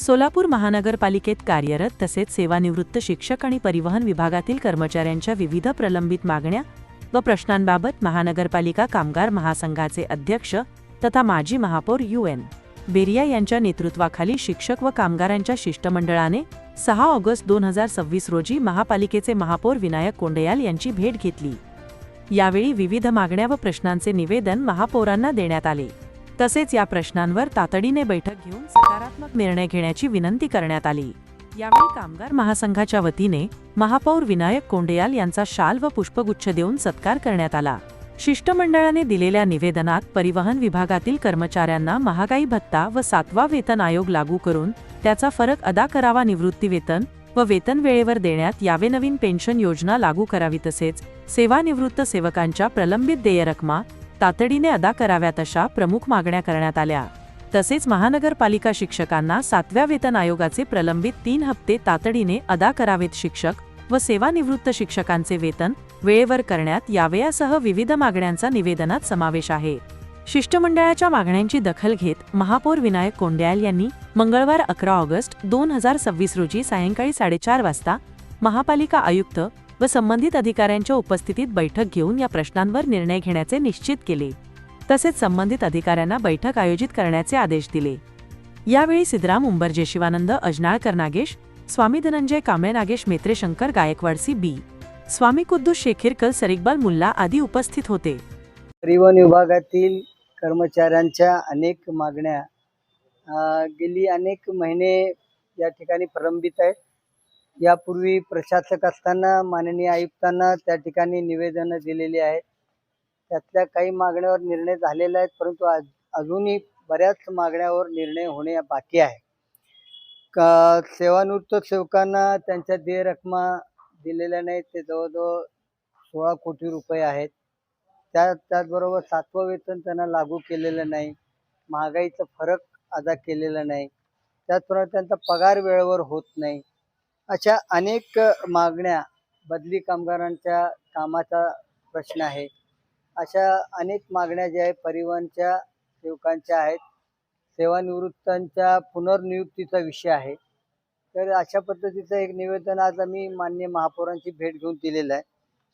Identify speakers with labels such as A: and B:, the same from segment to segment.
A: सोलापूर महानगरपालिकेत कार्यरत तसेच सेवानिवृत्त शिक्षक आणि परिवहन विभागातील कर्मचाऱ्यांच्या विविध प्रलंबित मागण्या व प्रश्नांबाबत महानगरपालिका कामगार महासंघाचे अध्यक्ष तथा माजी महापौर UN बेरिया यांच्या नेतृत्वाखाली शिक्षक व कामगारांच्या शिष्टमंडळाने 6 ऑगस्ट 2026 रोजी महापालिकेचे महापौर विनायक कोंडयाल यांची भेट घेतली। यावेळी विविध मागण्या व प्रश्नांचे निवेदन महापौरांना देण्यात आले। तसेच या प्रश्नांवर तातडीने बैठक घेऊन सकारात्मक निर्णय घेण्याची विनंती करण्यात आली। यावेळी कामगार महासंघाच्या वतीने महापौर विनायक कोंडयाल यांचा शाल व पुष्पगुच्छ देऊन सत्कार करण्यात आला। शिष्टमंडळाने दिलेल्या निवेदनात परिवहन विभागातील कर्मचाऱ्यांना महागाई भत्ता व 7वा वेतन आयोग लागू करून त्याचा फरक अदा करावा, निवृत्ती वेतन व वेतन वेळेवर देण्यात यावे, नवीन पेन्शन योजना लागू करावी तसेच सेवानिवृत्त सेवकांच्या प्रलंबित देय रकमा तातडीने अदा कराव्यात अशा प्रमुख मागण्या करण्यात आल्या। तसेच महानगरपालिका शिक्षकांना 7व्या वेतन आयोगाचे प्रलंबित 3 हप्ते तातडीने अदा करावेत, शिक्षक व सेवानिवृत्त शिक्षकांचे वेतन वेळेवर करण्यात यावे यासह विविध मागण्यांचा निवेदनात समावेश आहे। शिष्टमंडळाच्या मागण्यांची दखल घेत महापौर विनायक कोंडयाल यांनी मंगळवार 11 ऑगस्ट 2026 रोजी सायंकाळी 4:30 वाजता महापालिका आयुक्त व संबंधित अधिकाऱ्यांच्या उपस्थितीत बैठक घेऊन या प्रश्नांवर निर्णय घेण्याचे निश्चित केले। तसेच संबंधित अधिकाऱ्यांना बैठक आयोजित करण्याचे आदेश दिले। यावेळी सिद्धराम उंबरजे, शिवानंद अजनाळकर, नागेश स्वामी, धनंजय कांबळे, नागेश मेत्रे, शंकर गायकवाड, CB स्वामी, कुद्दूस शेखिरकल, सरिकबाल मुल्ला आदी उपस्थित होते।
B: परिवहन विभागातील कर्मचाऱ्यांच्या अनेक मागण्या गेली अनेक महिने या ठिकाणी प्रलंबित आहेत। यापूर्वी प्रशासक असताना माननीय आयुक्तांना त्या ठिकाणी निवेदन दिलेली आहेत। त्यातल्या काही मागण्यावर निर्णय झालेला आहे, परंतु अजूनही बऱ्याच मागण्यावर निर्णय होणे बाकी आहे। सेवानिवृत्त सेवकांना त्यांच्या देय रकमा दिलेल्या नाहीत, ते जवळजवळ 16 कोटी रुपये आहेत। त्याचबरोबर 7वं वेतन त्यांना लागू केलेलं नाही, महागाईचा फरक अदा केलेला नाही, त्याचप्रमाणे त्यांचा पगार वेळेवर होत नाही। अशा अनेक मागण्या, बदली कामगारांच्या कामाचा प्रश्न आहे, अशा अनेक मागण्या ज्या आहेत परिवहनच्या सेवकांच्या आहेत। सेवानिवृत्तांच्या पुनर्नियुक्तीचा विषय आहे। तर अशा पद्धतीचं एक निवेदन आज आम्ही माननीय महापौरांची भेट घेऊन दिलेलं आहे।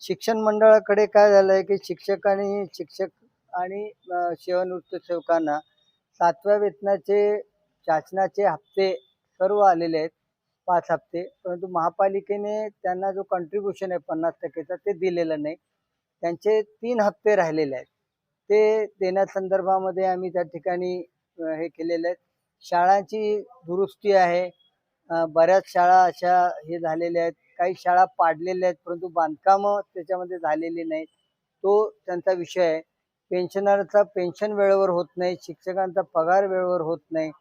B: शिक्षण मंडळाकडे काय झालं आहे की शिक्षक आणि सेवानिवृत्त सेवकांना 7व्या वेतनाचे शासनाचे हप्ते सर्व आलेले आहेत, 5 हप्ते, परंतु महापालिकेने त्यांना जो कॉन्ट्रीब्युशन आहे 50% ते दिलेलं नाही। त्यांचे 3 हप्ते राहिलेले आहेत, ते देण्यासंदर्भामध्ये आम्ही त्या ठिकाणी हे केलेले आहेत। शाळांची दुरुस्ती आहे, बऱ्याच शाळा अशा हे झालेल्या आहेत, काही शाळा पाडलेल्या आहेत परंतु बांधकामं त्याच्यामध्ये झालेली नाहीत, तो त्यांचा विषय आहे। पेन्शनरचा पेन्शन वेळेवर होत नाही, शिक्षकांचा पगार वेळेवर होत नाही,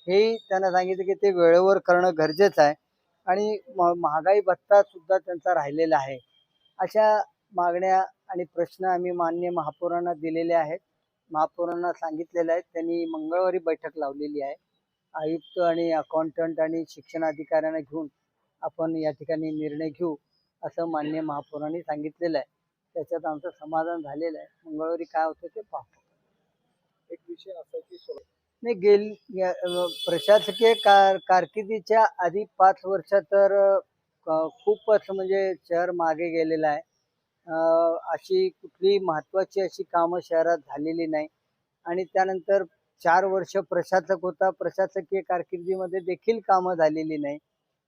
B: हेही त्यांना सांगितलं की ते वेळेवर करणं गरजेचं आहे आणि महागाई भत्ता सुद्धा त्यांचा राहिलेला आहे। अशा मागण्या आणि प्रश्न आम्ही माननीय महापौरांना दिलेले आहेत, महापौरांना सांगितलेलं आहे। त्यांनी मंगळवारी बैठक लावलेली आहे। आयुक्त आणि अकाउंटंट आणि शिक्षण अधिकाऱ्यांना घेऊन आपण या ठिकाणी निर्णय घेऊ असं माननीय महापौरांनी सांगितलेलं आहे। त्याच्यात आमचं समाधान झालेलं आहे। मंगळवारी काय होतं ते पाहू। एक विषय असा की नाही प्रशासकीय कारकिर्दीच्या आधी 5 वर्ष तर खूपच म्हणजे शहर मागे गेलेलं आहे। अशी कुठली महत्त्वाची अशी कामं शहरात झालेली नाही आणि त्यानंतर 4 वर्ष प्रशासक होता, प्रशासकीय कारकिर्दीमध्ये देखील कामं झालेली नाही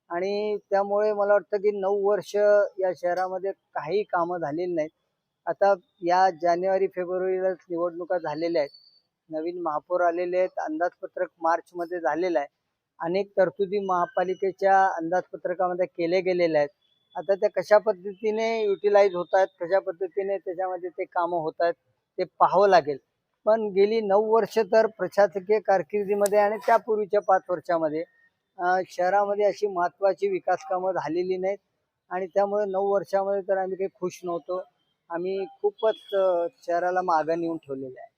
B: आणि त्यामुळे मला वाटतं की 9 वर्ष या शहरामध्ये काही कामं झालेली नाहीत। आता या जानेवारी-फेब्रुवारीला निवडणुका झालेल्या आहेत, नवीन महापौर आलेले आहेत, अंदाजपत्रक मार्चमध्ये झालेलं आहे, अनेक तरतुदी महापालिकेच्या अंदाजपत्रकामध्ये केले गेलेले आहेत। आता त्या कशा पद्धतीने युटिलाइज होत आहेत, कशा पद्धतीने त्याच्यामध्ये ते कामं होत आहेत ते पाहावं लागेल। पण गेली 9 वर्ष तर प्रशासकीय कारकिर्दीमध्ये आणि त्यापूर्वीच्या 5 वर्षामध्ये शहरामध्ये अशी महत्त्वाची विकास कामं झालेली नाहीत आणि त्यामुळे 9 वर्षामध्ये तर आम्ही काही खुश नव्हतो। आम्ही खूपच शहराला मागं नेऊन ठेवलेलं आहे।